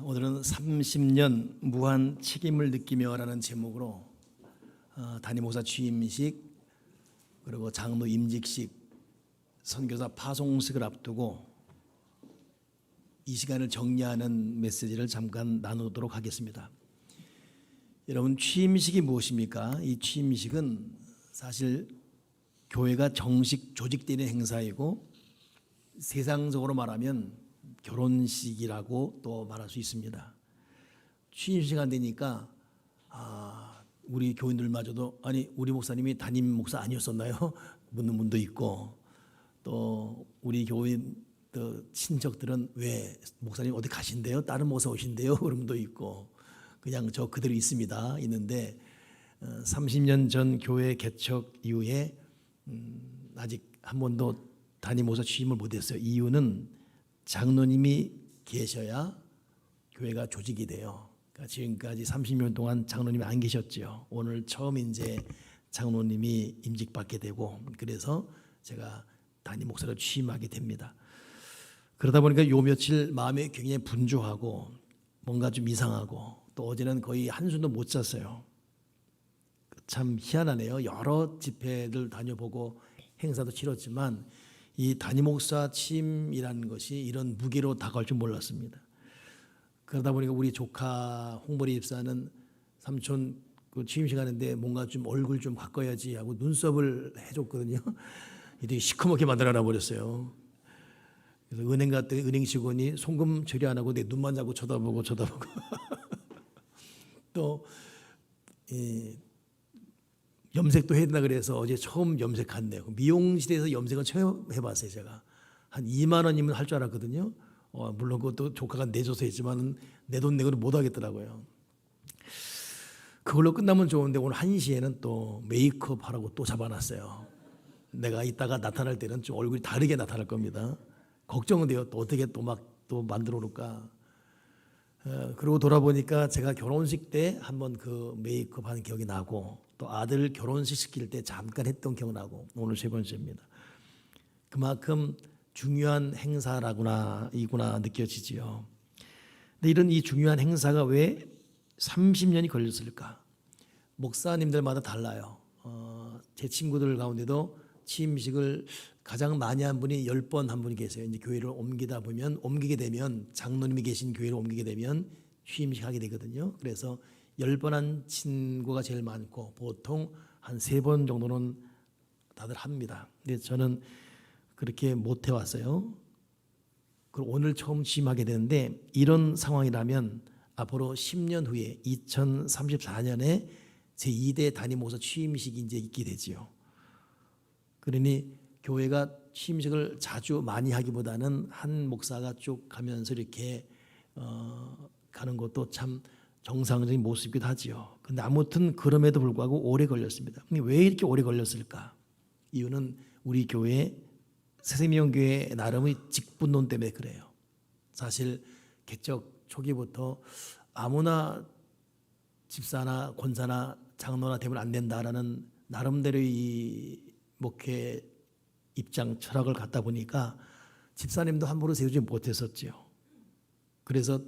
오늘은 30년 무한 책임을 느끼며라는 제목으로 담임 목사 취임식 그리고 장로 임직식 선교사 파송식을 앞두고 이 시간을 정리하는 메시지를 잠깐 나누도록 하겠습니다. 여러분, 취임식이 무엇입니까? 이 취임식은 사실 교회가 정식 조직되는 행사이고 세상적으로 말하면 결혼식이라고 또 말할 수 있습니다. 취임식 안 되니까 우리 교인들마저도 아니 우리 목사님이 담임 목사 아니었었나요? 묻는 분도 있고, 또 우리 교인 친척들은 왜 목사님 어디 가신대요? 다른 목사 오신대요? 그런 분도 있고, 그냥 저 그대로 있는데 30년 전 교회 개척 이후에 아직 한 번도 담임 목사 취임을 못했어요. 이유는 장로님이 계셔야 교회가 조직이 돼요. 그러니까 지금까지 30년 동안 장로님이 안 계셨죠. 오늘 처음 이제 장로님이 임직받게 되고, 그래서 제가 담임 목사로 취임하게 됩니다. 그러다 보니까 요 며칠 마음이 굉장히 분주하고 뭔가 좀 이상하고, 또 어제는 거의 한숨도 못 잤어요. 참 희한하네요. 여러 집회들 다녀보고 행사도 치렀지만 이 담임 목사 취임이라는 것이 이런 무게로 다가올 줄 몰랐습니다. 그러다 보니까 우리 조카 홍보리 집사는 삼촌 그 취임식 하는데 뭔가 좀 얼굴 좀 바꿔야지 하고 눈썹을 해줬거든요. 되게 시커멓게 만들어놔 버렸어요. 그래서 은행 갔더니 은행 직원이 송금 처리 안 하고 내 눈만 자꾸 쳐다보고 또 염색도 해야 된다 그래서 어제 처음 염색한대요. 미용실에서 염색은 처음 해봤어요. 제가 한 2만 원이면 할 줄 알았거든요. 물론 그것도 조카가 내줘서 했지만 내 돈 내고는 못 하겠더라고요. 그걸로 끝나면 좋은데 오늘 1시에는 또 메이크업 하라고 또 잡아놨어요. 내가 이따가 나타날 때는 좀 얼굴이 다르게 나타날 겁니다. 걱정은 돼요. 또 어떻게 또 만들어 놓을까. 그러고 돌아보니까 제가 결혼식 때 한번 그 메이크업 하는 기억이 나고, 또 아들 결혼식 시킬 때 잠깐 했던 기억 나고, 오늘 3번째입니다. 그만큼 중요한 행사라구나 이구나 느껴지지요. 근데 이런 이 중요한 행사가 왜 30년이 걸렸을까? 목사님들마다 달라요. 제 친구들 가운데도 취임식을 가장 많이 한 분이 10번 한 분이 계세요. 이제 교회를 옮기게 되면 장로님이 계신 교회를 옮기게 되면 취임식 하게 되거든요. 그래서 10번 한 친구가 제일 많고, 보통 한 3번 정도는 다들 합니다. 근데 저는 그렇게 못 해왔어요. 그리고 오늘 처음 취임하게 되는데, 이런 상황이라면 앞으로 10년 후에 2034년에 제2대 담임 목사 취임식이 이제 있게 되지요. 그러니 교회가 취임식을 자주 많이 하기보다는 한 목사가 쭉 가면서 이렇게 가는 것도 참 정상적인 모습이기도 하지요. 근데 아무튼 그럼에도 불구하고 오래 걸렸습니다. 근데 왜 이렇게 오래 걸렸을까? 이유는 우리 교회 새생명교회 나름의 직분론 때문에 그래요. 사실 개척 초기부터 아무나 집사나 권사나 장로나 되면 안 된다라는 나름대로의 이 목회 입장 철학을 갖다 보니까 집사님도 함부로 세우지 못했었죠. 그래서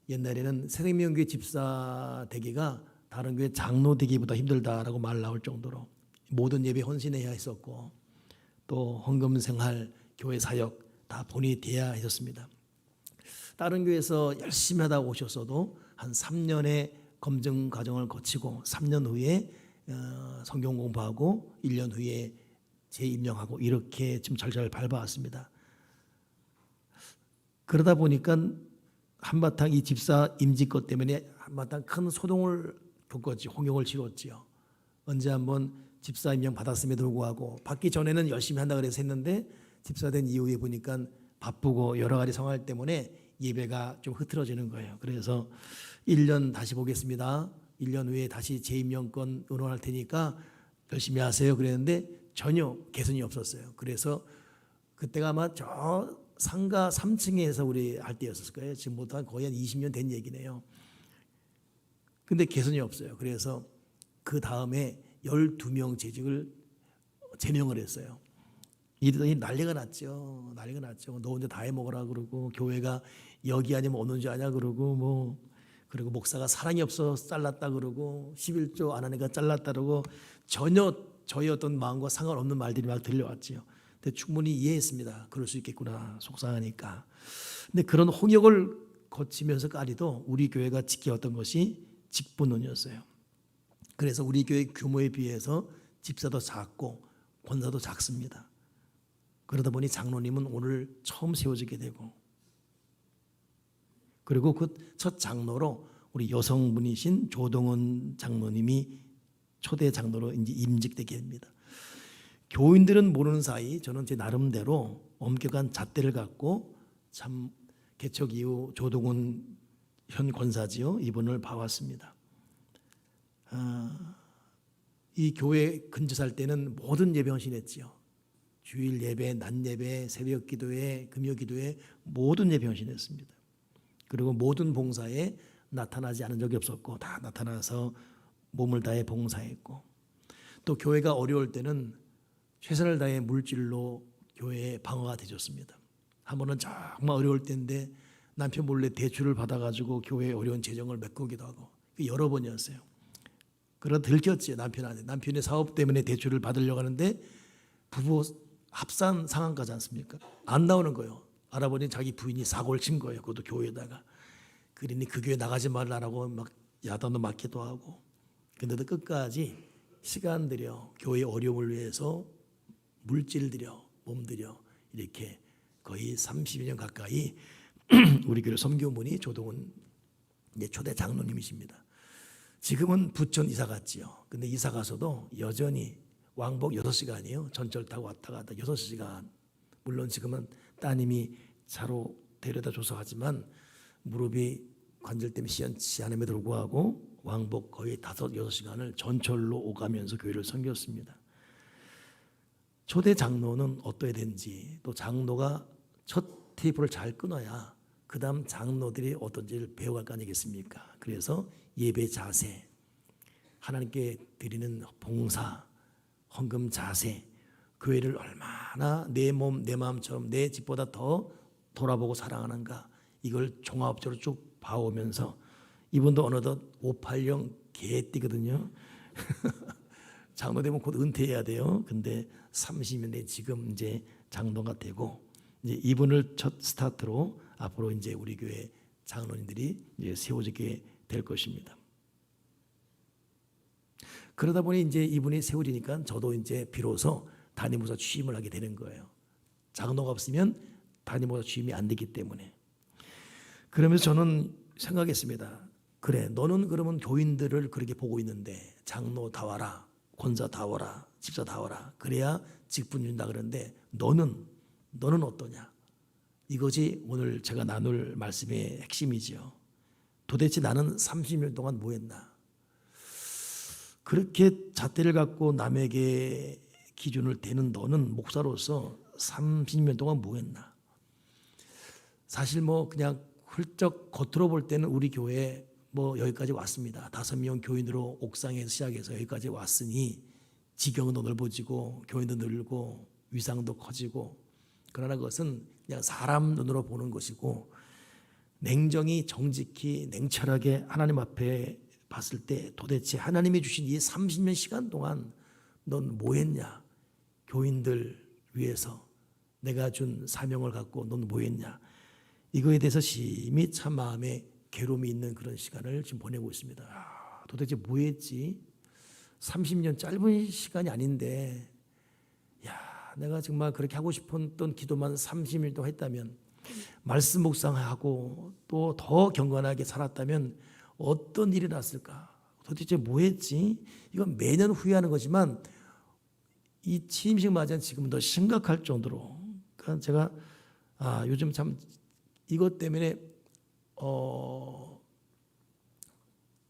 옛날에는 새생명교회 집사 되기가 다른 교회 장로 되기보다 힘들다라고 말 나올 정도로 모든 예배 헌신해야 했었고, 또 헌금 생활, 교회 사역 다 본인이 돼야 했었습니다. 다른 교회에서 열심히 하다 오셨어도 한 3년의 검증 과정을 거치고 3년 후에 성경 공부하고 1년 후에 재임명하고 이렇게 지금 절차를 밟아왔습니다. 그러다 보니까 한바탕 이 집사 임직 것 때문에 한바탕 큰 소동을 겪었지, 홍역을 치렀지요. 언제 한번 집사 임명 받았음에도 불구하고 받기 전에는 열심히 한다 그래서 했는데 집사 된 이후에 보니까 바쁘고 여러 가지 상황 때문에 예배가 좀 흐트러지는 거예요. 그래서 1년 다시 보겠습니다. 1년 후에 다시 재임명권 의논할 테니까 열심히 하세요. 그랬는데 전혀 개선이 없었어요. 그래서 그때가 아마 저 상가 3층에서 우리 할 때였을 거예요. 지금부터 거의 한 20년 된 얘기네요. 근데 개선이 없어요. 그래서 그 다음에 12명 재직을 제명을 했어요. 이러더니 난리가 났죠. 너 혼자 다 해먹으라 그러고, 교회가 여기 아니면 어느 줄 아냐 그러고 뭐 그리고 목사가 사랑이 없어서 잘랐다 그러고 11조 안 하니까 잘랐다 그러고 전혀 저희 어떤 마음과 상관없는 말들이 막 들려왔지요. 근데 충분히 이해했습니다. 그럴 수 있겠구나 속상하니까. 근데 그런 홍역을 거치면서까지도 우리 교회가 지켜왔던 것이 직분론이었어요. 그래서 우리 교회 규모에 비해서 집사도 작고 권사도 작습니다. 그러다 보니 장로님은 오늘 처음 세워지게 되고 그리고 그 첫 장로로 우리 여성분이신 조동원 장로님이 초대 장로로 이제 임직되게 됩니다. 교인들은 모르는 사이 저는 제 나름대로 엄격한 잣대를 갖고 참 개척 이후 조동원 현 권사지요 이분을 봐왔습니다. 이 교회 근처 살 때는 모든 예배 헌신했지요. 주일 예배, 낮 예배, 새벽 기도회, 금요 기도회 모든 예배 헌신했습니다. 그리고 모든 봉사에 나타나지 않은 적이 없었고 다 나타나서 몸을 다해 봉사했고 또 교회가 어려울 때는 최선을 다해 물질로 교회에 방어가 되줬습니다. 한 번은 정말 어려울 때인데 남편 몰래 대출을 받아가지고 교회에 어려운 재정을 메꾸기도 하고 여러 번이었어요. 그러다 들켰지 남편한테. 남편의 사업 때문에 대출을 받으려고 하는데 부부 합산 상황까지 않습니까? 안 나오는 거예요. 알아보니 자기 부인이 사고를 친 거예요. 그것도 교회에다가. 그러니 그 교회 나가지 말라고 막 야단도 맞기도 하고. 근데도 끝까지 시간 들여 교회 어려움을 위해서 물질 들여 몸 들여 이렇게 거의 30년 가까이 우리 교회 선교문이 조동원 초대 장로님이십니다. 지금은 부천 이사 갔지요. 근데 이사 가서도 여전히 왕복 6시간이에요. 전철 타고 왔다 갔다 6시간. 물론 지금은 따님이 차로 데려다 줘서 하지만 무릎이 관절 때문에 시원치 않음에도 불구하고 왕복 거의 5-6시간을 전철로 오가면서 교회를 섬겼습니다. 초대 장로는 어떠해야 되는지 또 장로가 첫 테이프를 잘 끊어야 그 다음 장로들이 어떤지를 배워갈 거 아니겠습니까? 그래서 예배 자세, 하나님께 드리는 봉사, 헌금 자세, 교회를 얼마나 내 몸, 내 마음처럼 내 집보다 더 돌아보고 사랑하는가 이걸 종합적으로 쭉 봐오면서 이분도 어느덧 580 개띠거든요. 장로 되면 곧 은퇴해야 돼요. 근데 30년 내 지금 이제 장로가 되고 이제 이분을 첫 스타트로 앞으로 이제 우리 교회 장로님들이 이제 세워지게 될 것입니다. 그러다 보니 이제 이분이 세워지니까 저도 이제 비로소 담임목사 취임을 하게 되는 거예요. 장로가 없으면 담임목사 취임이 안 되기 때문에. 그러면서 저는 생각했습니다. 그래, 너는 그러면 교인들을 그렇게 보고 있는데 장로 다 와라, 권사 다 와라, 집사 다 와라. 그래야 직분 준다 그러는데 너는 어떠냐? 이것이 오늘 제가 나눌 말씀의 핵심이지요. 도대체 나는 30년 동안 뭐 했나? 그렇게 잣대를 갖고 남에게 기준을 대는 너는 목사로서 30년 동안 뭐 했나? 사실 뭐 그냥 훌쩍 겉으로 볼 때는 우리 교회 뭐 여기까지 왔습니다. 5명 교인으로 옥상에서 시작해서 여기까지 왔으니 지경도 넓어지고 교인도 늘고 위상도 커지고 그러나 그것은 그냥 사람 눈으로 보는 것이고 냉정히 정직히 냉철하게 하나님 앞에 봤을 때 도대체 하나님이 주신 이 30년 시간 동안 넌 뭐 했냐? 교인들 위해서 내가 준 사명을 갖고 넌 뭐 했냐? 이거에 대해서 심히 참 마음에 괴로움이 있는 그런 시간을 지금 보내고 있습니다. 도대체 뭐 했지? 30년 짧은 시간이 아닌데 내가 정말 그렇게 하고 싶었던 기도만 30일 동안 했다면 말씀 묵상하고 또 더 경건하게 살았다면 어떤 일이 났을까? 도대체 뭐 했지? 이건 매년 후회하는 거지만 이 취임식 맞이는 지금은 더 심각할 정도로 그러니까 제가 요즘 참 이것 때문에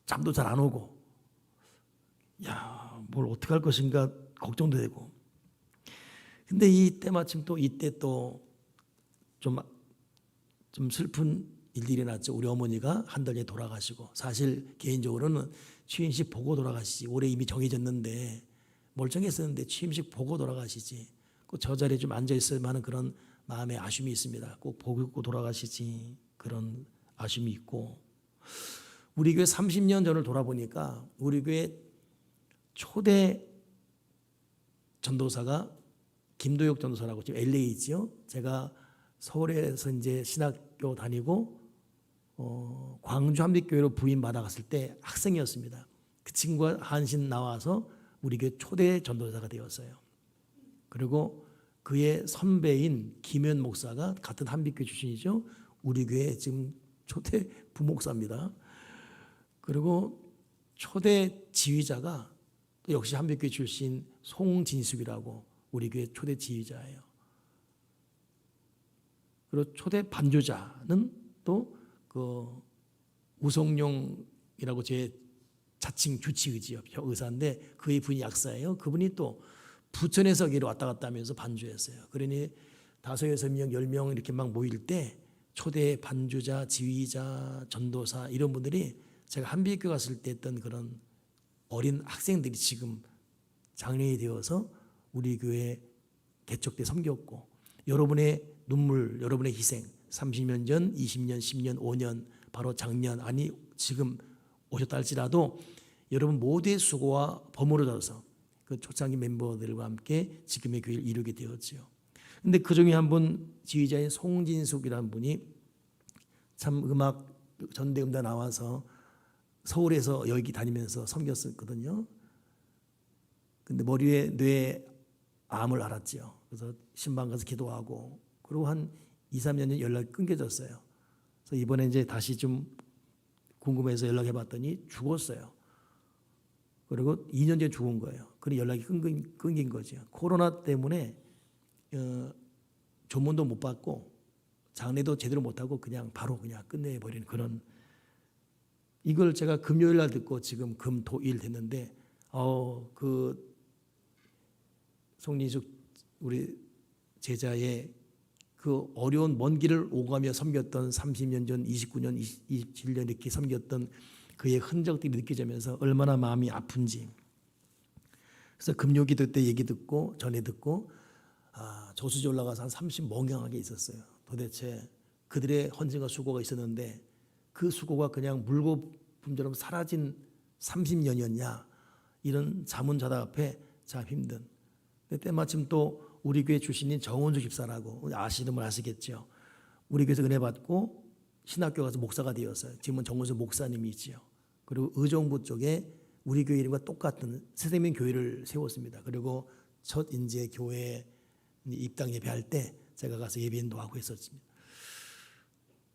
잠도 잘 안 오고 뭘 어떻게 할 것인가 걱정도 되고 근데 이 때마침 또 이때 또 좀 슬픈 일들이 났죠. 우리 어머니가 한 달 전에 돌아가시고 사실 개인적으로는 취임식 보고 돌아가시지 올해 이미 정해졌는데 멀쩡했었는데 취임식 보고 돌아가시지 꼭 저 자리에 좀 앉아있을 만한 그런 마음의 아쉬움이 있습니다. 꼭 보고 돌아가시지 그런 아쉬움이 있고, 우리 교회 30년 전을 돌아보니까 우리 교회 초대 전도사가 김도혁 전도사라고 지금 LA 있지요. 제가 서울에서 이제 신학교 다니고 광주 한빛교회로 부임 받아갔을 때 학생이었습니다. 그 친구가 한신 나와서 우리 교회 초대 전도사가 되었어요. 그리고 그의 선배인 김현 목사가 같은 한빛교회 출신이죠. 우리 교회 지금 초대 부목사입니다. 그리고 초대 지휘자가 또 역시 한빛교회 출신 송진숙이라고 우리 교회 초대 지휘자예요. 그리고 초대 반주자는 또 그 우성룡이라고 제 자칭 주치의지요. 의사인데 그의 분이 약사예요. 그분이 또 부천에서 여기로 왔다 갔다 하면서 반주했어요. 그러니 5, 6명, 10명 이렇게 막 모일 때 초대 반주자, 지휘자, 전도사 이런 분들이 제가 한빛교회 갔을 때 했던 그런 어린 학생들이 지금 장년이 되어서 우리 교회 개척 때 섬겼고, 여러분의 눈물, 여러분의 희생 30년 전, 20년, 10년, 5년 바로 작년 아니 지금 오셨다 할지라도 여러분 모두의 수고와 버무려져서 그 초창기 멤버들과 함께 지금의 교회를 이루게 되었지요. 근데 그 중에 한 분 지휘자인 송진숙이라는 분이 참 음악 전대음대 나와서 서울에서 여기 다니면서 섬겼었거든요. 근데 머리에 뇌 암을 앓았지요. 그래서 신방 가서 기도하고 그리고 한 2, 3년 전 연락이 끊겨졌어요. 그래서 이번에 이제 다시 좀 궁금해서 연락해 봤더니 죽었어요. 그리고 2년 전에 죽은 거예요. 그리고 연락이 끊긴 거죠. 코로나 때문에 조문도 못 받고 장례도 제대로 못 하고 그냥 바로 그냥 끝내버리는 그런. 이걸 제가 금요일 날 듣고 지금 금, 토, 일 됐는데 그 송진숙 우리 제자의 그 어려운 먼 길을 오가며 섬겼던 30년 전, 29년, 27년 이렇게 섬겼던 그의 흔적들이 느껴지면서 얼마나 마음이 아픈지. 그래서 금요기도 때 얘기 듣고 전에 듣고 저수지 올라가서 한 30멍경하게 있었어요. 도대체 그들의 헌신과 수고가 있었는데 그 수고가 그냥 물거품처럼 사라진 30년이었냐, 이런 자문자답 앞에 참 힘든. 때마침 또 우리 교회 출신인 정원주 집사라고 아시는 분 아시겠죠. 우리 교회에서 은혜 받고 신학교 가서 목사가 되었어요. 지금은 정원주 목사님이 있지요. 그리고 의정부 쪽에 우리 교회 이름과 똑같은 새생명 교회를 세웠습니다. 그리고 첫 인재 교회 입당 예배할 때 제가 가서 예배 인도하고 했었습니다.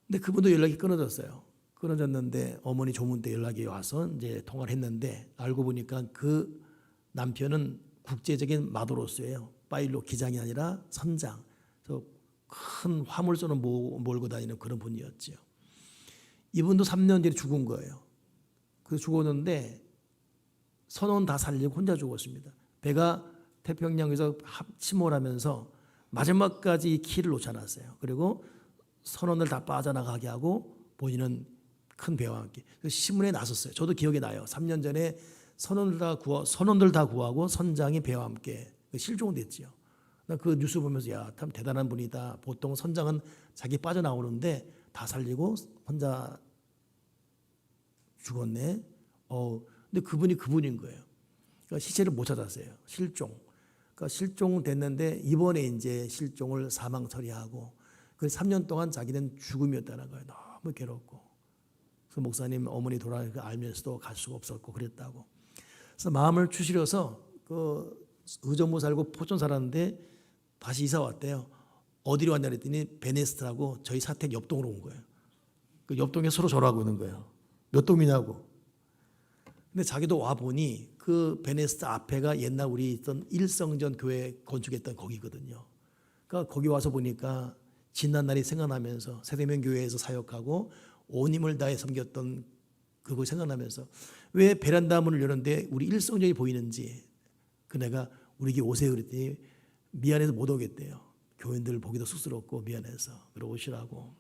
근데 그분도 연락이 끊어졌어요. 끊어졌는데 어머니 조문 때 연락이 와서 이제 통화를 했는데 알고 보니까 그 남편은 국제적인 마도로스예요. 파일로 기장이 아니라 선장. 그래서 큰 화물선을 몰고 다니는 그런 분이었죠. 이분도 3년 전에 죽은 거예요. 그래서 죽었는데 선원 다 살리고 혼자 죽었습니다. 배가 태평양에서 침몰하면서 마지막까지 키를 놓지 않았어요. 그리고 선원들 다 빠져나가게 하고 본인은 큰 배와 함께 신문에 나섰어요. 저도 기억이 나요. 3년 전에 선원들 다 구하고 선장이 배와 함께 실종됐지요. 그 뉴스 보면서 야, 참 대단한 분이다. 보통 선장은 자기 빠져나오는데 다 살리고 혼자 죽었네. 근데 그분이 그분인 거예요. 그러니까 시체를 못 찾았어요. 실종. 그러니까 실종됐는데 이번에 이제 실종을 사망 처리하고 그 3년 동안 자기는 죽음이었다는 거예요. 너무 괴롭고. 그래서 목사님 어머니 돌아가는 거 알면서도 갈 수가 없었고 그랬다고. 그래서 마음을 추스려서 그 의정부 살고 포천 살았는데 다시 이사 왔대요. 어디로 왔냐 그랬더니 베네스트라고 저희 사택 옆동으로 온 거예요. 그 옆동에 서로 전화하고 있는 거예요. 몇 동이냐고. 근데 자기도 와 보니 그 베네스트 앞에가 옛날 우리 있던 일성전 교회 건축했던 거기거든요. 그러니까 거기 와서 보니까 지난 날이 생각나면서 새생명 교회에서 사역하고 온 힘을 다해 섬겼던 그거 생각나면서 왜 베란다 문을 여는데 우리 일성전이 보이는지 그네가 우리 집 오세요 그랬더니 미안해서 못 오겠대요. 교인들 보기도 쑥스럽고 미안해서 그러고 오시라고.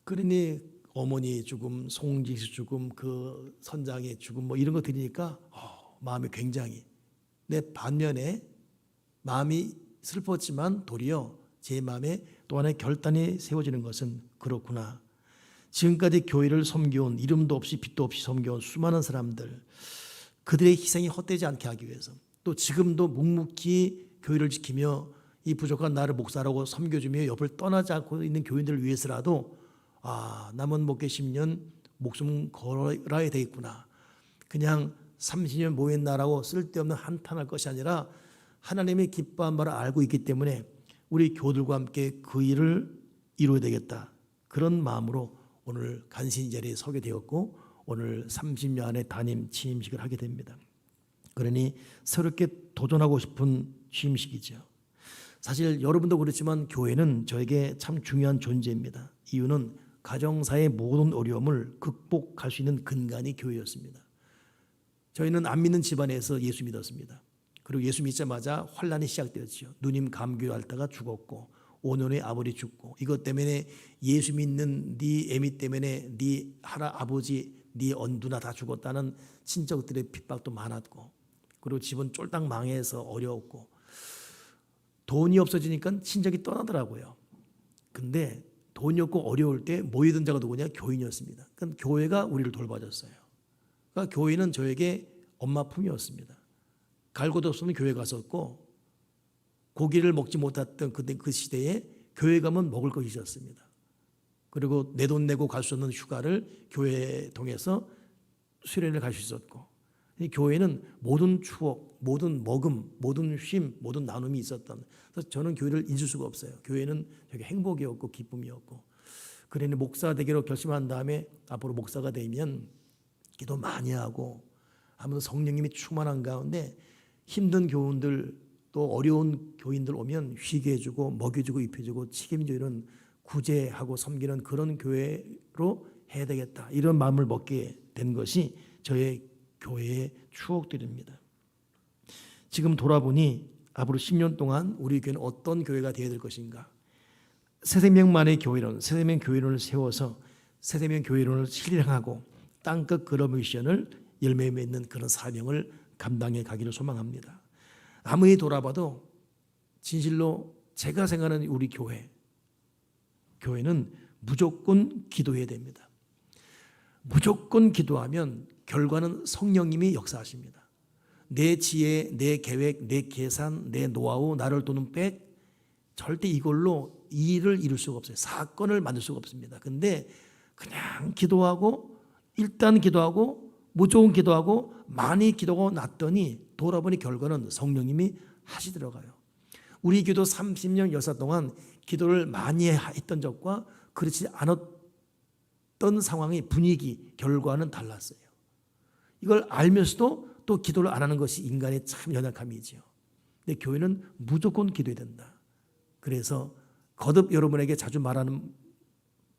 그러니 어머니 죽음, 송지수 죽음, 그 선장의 죽음 뭐 이런 거 들으니까 마음이 굉장히 내 반면에 마음이 슬펐지만 도리어 제 마음에 또 하나의 결단이 세워지는 것은 그렇구나. 지금까지 교회를 섬겨온, 이름도 없이 빛도 없이 섬겨온 수많은 사람들, 그들의 희생이 헛되지 않게 하기 위해서, 또 지금도 묵묵히 교회를 지키며 이 부족한 나를 목사라고 섬겨주며 옆을 떠나지 않고 있는 교인들을 위해서라도 남은 목회 10년 목숨 걸어야 되겠구나. 그냥 30년 모였나라고 쓸데없는 한탄할 것이 아니라 하나님의 기뻐한 바를 알고 있기 때문에 우리 교들과 함께 그 일을 이루어야 되겠다. 그런 마음으로 오늘 간신히 자리에 서게 되었고 오늘 30년의 담임 취임식을 하게 됩니다. 그러니 새롭게 도전하고 싶은 취임식이죠. 사실 여러분도 그렇지만 교회는 저에게 참 중요한 존재입니다. 이유는 가정사의 모든 어려움을 극복할 수 있는 근간이 교회였습니다. 저희는 안 믿는 집안에서 예수 믿었습니다. 그리고 예수 믿자마자 환란이 시작되었죠. 누님 감기로 앓다가 죽었고 5년에 아버지 죽고 이것 때문에 예수 믿는 네 애미 때문에 네 할아버지 네 언두나 다 죽었다는 친척들의 핍박도 많았고 그리고 집은 쫄딱 망해서 어려웠고 돈이 없어지니까 친척이 떠나더라고요. 근데 돈이 없고 어려울 때 모이던 자가 누구냐? 교인이었습니다. 그러니까 교회가 우리를 돌봐줬어요. 그러니까 교회는 저에게 엄마 품이었습니다. 갈 곳 없으면 교회 갔었고 고기를 먹지 못했던 그 시대에 교회 가면 먹을 것이 있었습니다. 그리고 내 돈 내고 갈 수 없는 휴가를 교회에 통해서 수련을 갈 수 있었고 교회는 모든 추억, 모든 먹음, 모든 쉼, 모든 나눔이 있었던 그래서 저는 교회를 잊을 수가 없어요. 교회는 되게 행복이었고 기쁨이었고 그러니 목사 되기로 결심한 다음에 앞으로 목사가 되면 기도 많이 하고 아무튼 성령님이 충만한 가운데 힘든 교인들 또 어려운 교인들 오면 쉬게 해주고 먹여주고 입혀주고 책임져 이런 구제하고 섬기는 그런 교회로 해야 되겠다 이런 마음을 먹게 된 것이 저의 교회의 추억들입니다. 지금 돌아보니 앞으로 10년 동안 우리 교회는 어떤 교회가 되어야 될 것인가. 새생명만의 교회론, 새생명 교회론을 세워서 새생명 교회론을 실행하고 땅끝 그런 미션을 열매 맺는 그런 사명을 감당해 가기를 소망합니다. 아무리 돌아봐도 진실로 제가 생각하는 우리 교회는 무조건 기도해야 됩니다. 무조건 기도하면 결과는 성령님이 역사하십니다. 내 지혜, 내 계획, 내 계산, 내 노하우, 나를 도는 백 절대 이걸로 일을 이룰 수가 없어요. 사건을 만들 수가 없습니다. 근데 그냥 기도하고 일단 기도하고 무조건 기도하고 많이 기도하고 났더니 돌아보니 결과는 성령님이 하시더라고요. 우리 교도 30년 역사 동안 기도를 많이 했던 적과 그렇지 않았던 상황의 분위기, 결과는 달랐어요. 이걸 알면서도 또 기도를 안 하는 것이 인간의 참 연약함이지요. 근데 교회는 무조건 기도해야 된다. 그래서 거듭 여러분에게 자주 말하는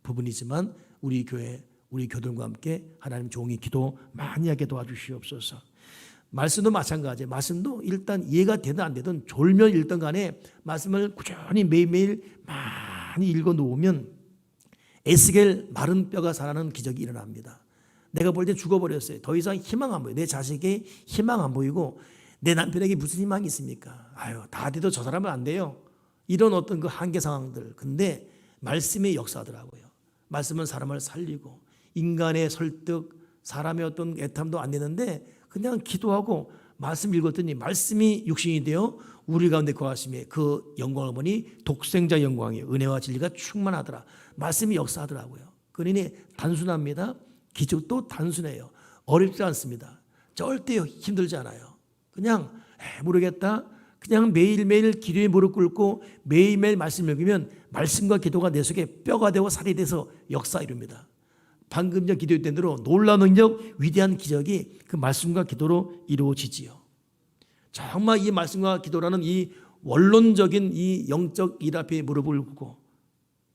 부분이지만 우리 교회, 우리 교들과 함께 하나님 종이 기도 많이 하게 도와주시옵소서. 말씀도 마찬가지예요. 말씀도 일단 이해가 되든 안 되든 졸면 읽든 간에 말씀을 꾸준히 매일매일 많이 읽어 놓으면 에스겔 마른 뼈가 살아나는 기적이 일어납니다. 내가 볼 때 죽어버렸어요. 더 이상 희망 안 보여요. 내 자식에 희망 안 보이고 내 남편에게 무슨 희망이 있습니까? 다 돼도 저 사람은 안 돼요. 이런 어떤 그 한계 상황들. 근데 말씀이 역사하더라고요. 말씀은 사람을 살리고 인간의 설득, 사람의 어떤 애탐도 안 되는데 그냥 기도하고 말씀 읽었더니 말씀이 육신이 되어 우리 가운데 거하심에 그 영광을 보니 독생자 영광이에요. 은혜와 진리가 충만하더라. 말씀이 역사하더라고요. 그러니 단순합니다. 기적도 단순해요. 어렵지 않습니다. 절대 힘들지 않아요. 그냥 모르겠다. 그냥 매일매일 기도에 무릎 꿇고 매일매일 말씀 읽으면 말씀과 기도가 내 속에 뼈가 되고 살이 돼서 역사 이룹니다. 방금 전 기도했던 대로 놀라운 능력, 위대한 기적이 그 말씀과 기도로 이루어지지요. 정말 이 말씀과 기도라는 이 원론적인 이 영적 일 앞에 무릎을 꿇고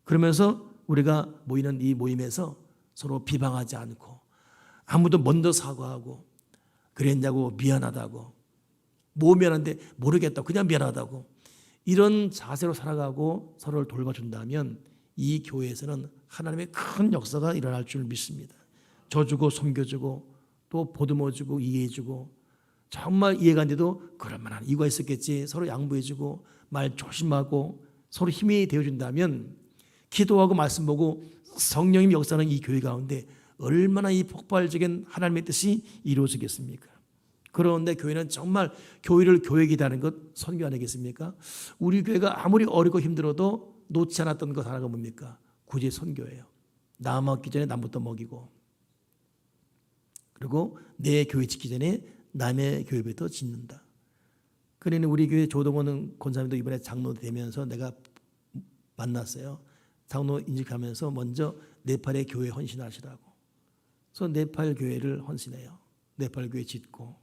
그러면서 우리가 모이는 이 모임에서 서로 비방하지 않고 아무도 먼저 사과하고 그랬냐고 미안하다고 뭐 미안한데 모르겠다고 그냥 미안하다고 이런 자세로 살아가고 서로를 돌봐준다면 이 교회에서는 하나님의 큰 역사가 일어날 줄 믿습니다. 져주고 섬겨주고 또 보듬어주고 이해해주고 정말 이해가 안 돼도 그럴 만한 이유가 있었겠지 서로 양보해주고 말 조심하고 서로 힘이 되어준다면 기도하고 말씀 보고 성령님 역사는 이 교회 가운데 얼마나 이 폭발적인 하나님의 뜻이 이루어지겠습니까? 그런데 교회는 정말 교회를 교회이다는 것 선교 아니겠습니까? 우리 교회가 아무리 어렵고 힘들어도 놓지 않았던 것 하나가 뭡니까? 구제 선교예요. 남 먹기 전에 남부터 먹이고, 그리고 내 교회 짓기 전에 남의 교회부터 짓는다. 그러니 우리 교회 조동원 권사님도 이번에 장로 되면서 내가 만났어요. 장로 인직하면서 먼저 네팔의 교회 헌신하시라고. 그래서 네팔 교회를 헌신해요. 네팔 교회 짓고.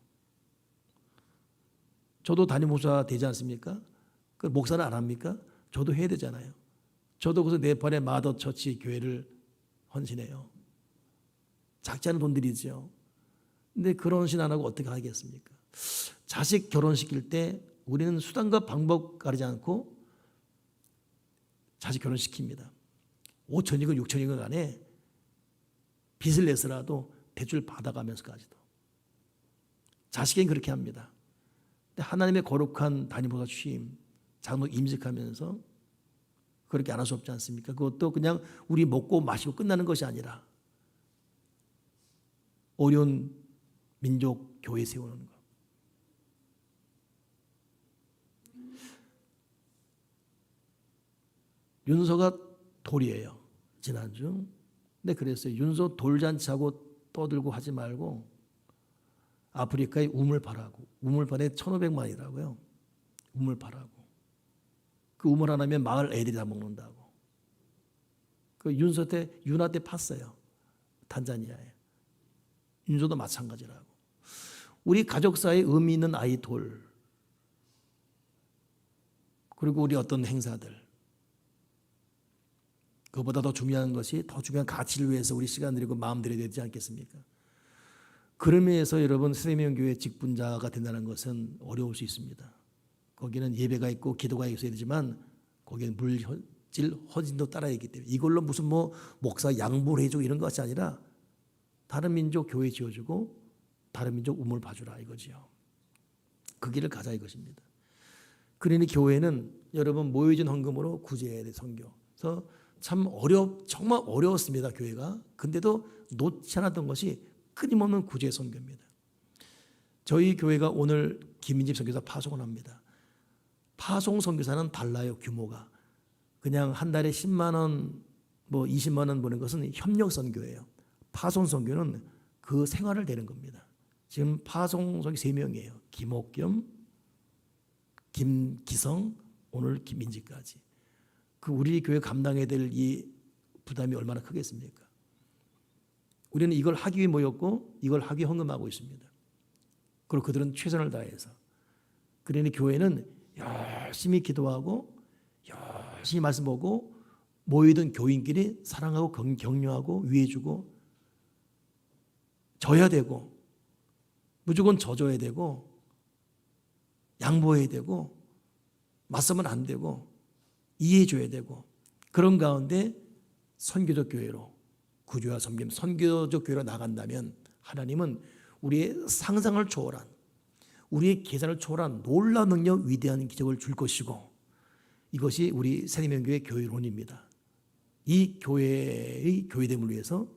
저도 담임 목사 되지 않습니까? 그 목사는 안 합니까? 저도 해야 되잖아요. 저도 그래서 네팔의 마더 처치 교회를 헌신해요. 작지 않은 돈들이죠. 근데 그런 헌신 안 하고 어떻게 하겠습니까? 자식 결혼시킬 때 우리는 수단과 방법 가리지 않고 자식 결혼시킵니다. 5천이건 6천이건 간에 빚을 내서라도 대출 받아가면서까지도. 자식은 그렇게 합니다. 근데 하나님의 거룩한 담임목사 취임, 장로 임직하면서 그렇게 안 할 수 없지 않습니까? 그것도 그냥 우리 먹고 마시고 끝나는 것이 아니라 어려운 민족 교회 세우는 것. 윤서가 돌이에요. 지난주. 근데 그랬어요. 윤서 돌잔치하고 떠들고 하지 말고 아프리카에 우물 파라고. 우물판에 1,500만이라고요. 우물 파라고. 그 우물 하나면 마을 애들이 다 먹는다고. 그 윤서 때 윤화 때 팠어요. 탄자니아에. 윤서도 마찬가지라고. 우리 가족 사이에 의미 있는 아이돌, 그리고 우리 어떤 행사들, 그보다 더 중요한 것이 더 중요한 가치를 위해서 우리 시간 들이고 마음 들여야 되지 않겠습니까? 그런 의미에서 여러분 세명교회 직분자가 된다는 것은 어려울 수 있습니다. 거기는 예배가 있고 기도가 있어야 되지만 거기는 물질 헌신도 따라야 하기 때문에 이걸로 무슨 뭐 목사 양보를 해주고 이런 것이 아니라 다른 민족 교회 지어주고 다른 민족 우물 봐주라 이거지요. 그 길을 가자 이것입니다. 그러니 교회는 여러분 모여진 헌금으로 구제해야 돼. 선교. 그래서 참 정말 어려웠습니다. 교회가. 근데도 놓지 않았던 것이 끊임없는 구제 선교입니다. 저희 교회가 오늘 김인집 선교사 파송을 합니다. 파송 선교사는 달라요. 규모가. 그냥 한 달에 10만 원, 뭐 20만 원 보낸 것은 협력 선교예요. 파송 선교는 그 생활을 되는 겁니다. 지금 파송 선교 3명이에요. 김옥겸, 김기성, 오늘 김민지까지. 그 우리 교회 감당해야 될 이 부담이 얼마나 크겠습니까? 우리는 이걸 하기 위해 모였고 이걸 하기 위해 헌금하고 있습니다. 그리고 그들은 최선을 다해서. 그러니 교회는 열심히 기도하고 열심히 말씀 보고 모이던 교인끼리 사랑하고 격려하고 위해주고 져야 되고 무조건 져줘야 되고 양보해야 되고 맞서면 안 되고 이해해줘야 되고 그런 가운데 선교적 교회로 구조와 섬김 선교적 교회로 나간다면 하나님은 우리의 상상을 초월한 우리의 계산을 초월한 놀라운 능력 위대한 기적을 줄 것이고 이것이 우리 새내명교회 교회론입니다. 이 교회의 교회됨을 위해서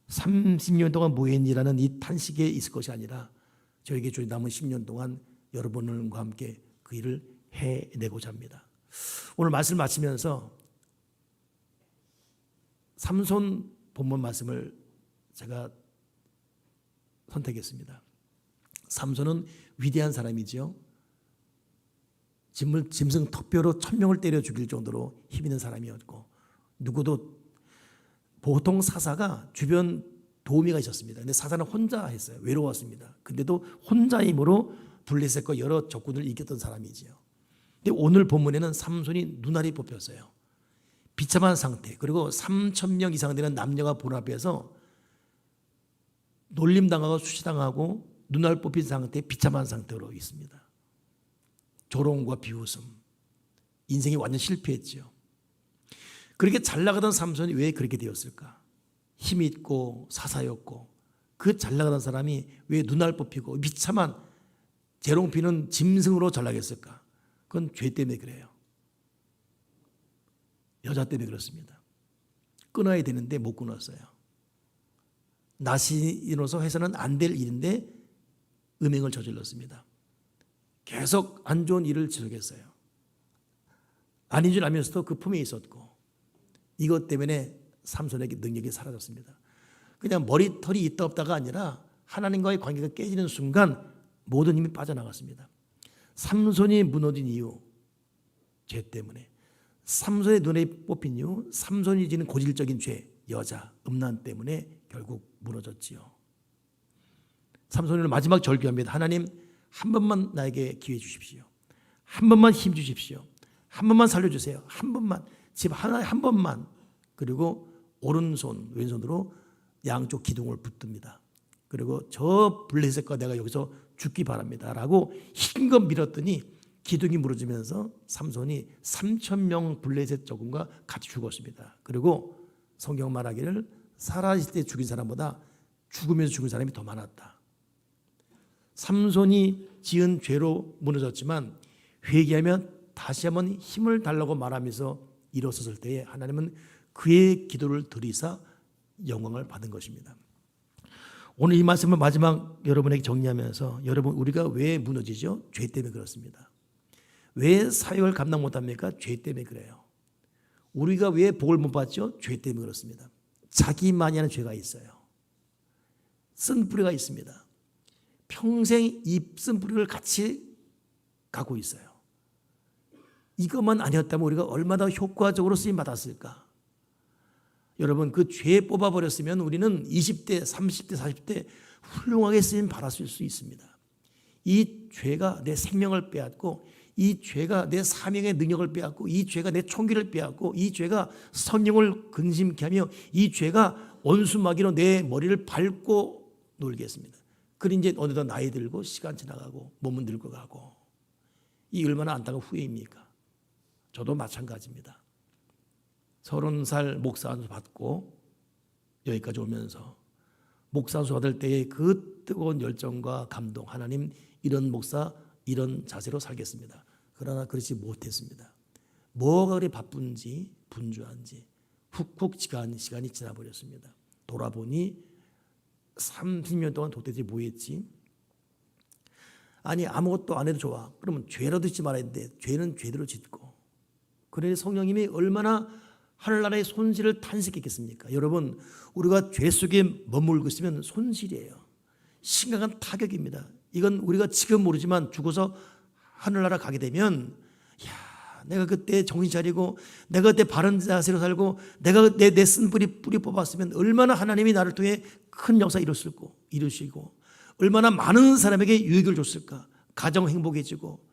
30년 동안 모였니라는 이 탄식에 있을 것이 아니라 저에게 주어진 남은 10년 동안 여러분과 함께 그 일을 해내고자 합니다. 오늘 말씀을 마치면서 삼손 본문 말씀을 제가 선택했습니다. 삼손은 위대한 사람이지요. 짐승 턱뼈로 1000명을 때려 죽일 정도로 힘 있는 사람이었고 누구도 보통 사사가 주변 도우미가 있었습니다. 근데 사사는 혼자 했어요. 외로웠습니다. 근데도 혼자 힘으로 블레셋과 여러 적군을 이겼던 사람이지요. 근데 오늘 본문에는 삼손이 눈알이 뽑혔어요. 비참한 상태 그리고 3,000명 이상 되는 남녀가 보는 앞에서 놀림당하고 수치당하고 눈알 뽑힌 상태 비참한 상태로 있습니다. 조롱과 비웃음 인생이 완전 실패했죠. 그렇게 잘 나가던 삼손이 왜 그렇게 되었을까? 힘이 있고 사사였고 그 잘 나가던 사람이 왜 눈알 뽑히고 비참한 재롱피는 짐승으로 잘 나겠을까? 그건 죄 때문에 그래요. 여자 때문에 그렇습니다. 끊어야 되는데 못 끊었어요. 낯이 일어서 해서는 안 될 일인데 음행을 저질렀습니다. 계속 안 좋은 일을 지속했어요. 아닌 줄 알면서도 그 품에 있었고, 이것 때문에 삼손의 능력이 사라졌습니다. 그냥 머리털이 있다 없다가 아니라 하나님과의 관계가 깨지는 순간 모든 힘이 빠져나갔습니다. 삼손이 무너진 이유, 죄 때문에. 삼손의 눈에 뽑힌 이유, 삼손이 지는 고질적인 죄, 여자, 음란 때문에 결국 무너졌지요. 삼손을 마지막 절규합니다. 하나님, 한 번만 나에게 기회 주십시오. 한 번만 힘 주십시오. 한 번만 살려주세요. 한 번만, 집 하나에 한 번만. 그리고 오른손, 왼손으로 양쪽 기둥을 붙듭니다. 그리고 저 블레셋과 내가 여기서 죽기 바랍니다 라고 힘껏 밀었더니 기둥이 무너지면서 삼손이 3,000명 블레셋 적군과 같이 죽었습니다. 그리고 성경 말하기를 살아있을 때 죽인 사람보다 죽으면서 죽은 사람이 더 많았다. 삼손이 지은 죄로 무너졌지만 회개하면 다시 한번 힘을 달라고 말하면서 일어섰을 때에 하나님은 그의 기도를 들이사 영광을 받은 것입니다. 오늘 이 말씀을 마지막 여러분에게 정리하면서, 여러분, 우리가 왜 무너지죠? 죄 때문에 그렇습니다. 왜 사역을 감당 못합니까? 죄 때문에 그래요. 우리가 왜 복을 못 받죠? 죄 때문에 그렇습니다. 자기만이 하는 죄가 있어요. 쓴뿌리가 있습니다. 평생 이 쓴뿌리를 같이 갖고 있어요. 이것만 아니었다면 우리가 얼마나 효과적으로 쓰임받았을까? 여러분, 그 죄 뽑아버렸으면 우리는 20대, 30대, 40대 훌륭하게 쓰임받았을 수 있습니다. 이 죄가 내 생명을 빼앗고, 이 죄가 내 사명의 능력을 빼앗고, 이 죄가 내 총기를 빼앗고, 이 죄가 성령을 근심케 하며, 이 죄가 원수마귀로 내 머리를 밟고 놀게 했습니다. 그리 이제 어느덧 나이 들고 시간 지나가고 몸은 늙어가고, 이 얼마나 안타까운 후회입니까? 저도 마찬가지입니다. 30살 목사 안수 받고 여기까지 오면서 목사 안수 받을 때의 그 뜨거운 열정과 감동, 하나님, 이런 목사, 이런 자세로 살겠습니다. 그러나 그렇지 못했습니다. 뭐가 그리 바쁜지 분주한지 훅훅 시간이 지나버렸습니다. 돌아보니 30년 동안 도대체 뭐 했지? 아니, 아무것도 안 해도 좋아. 그러면 죄라도 짓지 말아야 되는데 죄는 죄대로 짓고. 그래 성령님이 얼마나 하늘나라의 손실을 탄식했겠습니까? 여러분, 우리가 죄 속에 머물고 있으면 손실이에요. 심각한 타격입니다. 이건 우리가 지금 모르지만 죽어서 하늘나라 가게 되면, 야, 내가 그때 정신 차리고 내가 그때 바른 자세로 살고 내가 내 쓴뿌리 뽑았으면 얼마나 하나님이 나를 통해 큰 역사 이루시고 얼마나 많은 사람에게 유익을 줬을까. 가정 행복해지고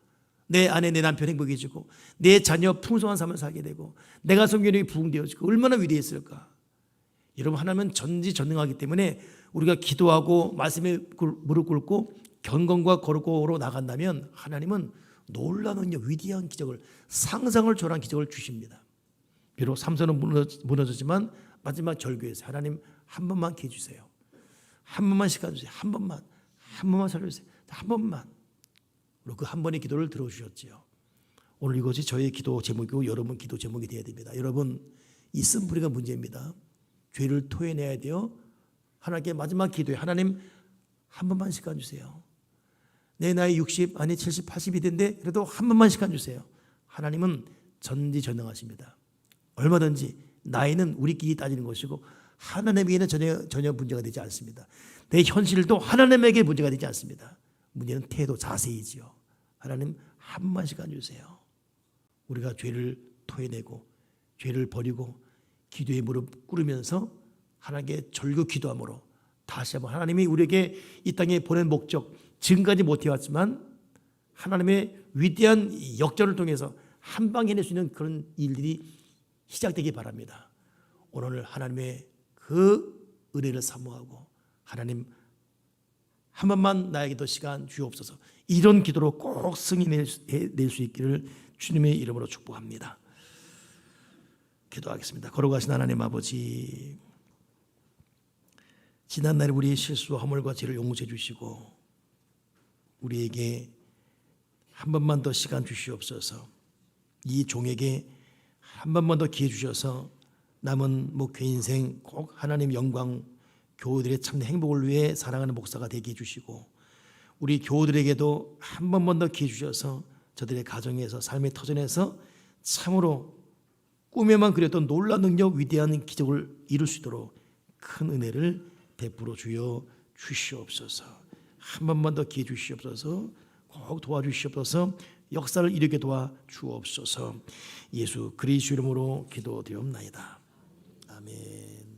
내 아내 내 남편 행복해지고 내 자녀 풍성한 삶을 살게 되고 내가 성경이 부흥되어지고 얼마나 위대했을까. 여러분, 하나님은 전지전능하기 때문에 우리가 기도하고 말씀에 무릎 꿇고 경건과 거룩으로 나간다면 하나님은 놀라운 위대한 기적을, 상상을 초월한 기적을 주십니다. 비록 삼손은 무너졌지만 마지막 절규에서 하나님 한 번만 기회 주세요. 한 번만 시간 주세요. 한 번만 살려주세요. 한 번만. 그 한 번의 기도를 들어주셨지요. 오늘 이것이 저의 기도 제목이고 여러분 기도 제목이 되어야 됩니다. 여러분, 이 쓴뿌리가 문제입니다. 죄를 토해내야 돼요. 하나님께 마지막 기도에 하나님 한 번만 시간 주세요. 내 나이 60, 아니 70, 80이 된데 그래도 한 번만 시간 주세요. 하나님은 전지전능하십니다. 얼마든지 나이는 우리끼리 따지는 것이고 하나님에게는 전혀 문제가 되지 않습니다. 내 현실도 하나님에게 문제가 되지 않습니다. 문제는 태도, 자세이지요. 하나님 한 번만 시간 주세요. 우리가 죄를 토해내고 죄를 버리고 기도에 무릎 꿇으면서 하나님께 절규 기도함으로 다시 한번 하나님이 우리에게 이 땅에 보낸 목적, 지금까지 못해왔지만 하나님의 위대한 역전을 통해서 한 방 해낼 수 있는 그런 일들이 시작되기 바랍니다. 오늘 하나님의 그 은혜를 사모하고 하나님 한 번만 나에게 더 시간 주옵소서, 이런 기도로 꼭 승인낼 수 있기를 주님의 이름으로 축복합니다. 기도하겠습니다. 걸어가신 하나님 아버지, 지난날에 우리의 실수와 허물과 죄를 용서해 주시고 우리에게 한 번만 더 시간 주시옵소서. 이 종에게 한 번만 더 기회 주셔서 남은 목회 인생 꼭 하나님 영광, 교우들의 참된 행복을 위해 사랑하는 목사가 되게 해주시고, 우리 교우들에게도 한 번만 더 기회 주셔서 저들의 가정에서, 삶의 터전에서 참으로 꿈에만 그렸던 놀라운 능력, 위대한 기적을 이룰 수 있도록 큰 은혜를 베풀어 주여 주시옵소서. 한 번만 더 기회 주시옵소서. 꼭 도와주시옵소서. 역사를 이루게 도와 주옵소서. 예수 그리스도 이름으로 기도드리옵나이다. 아멘.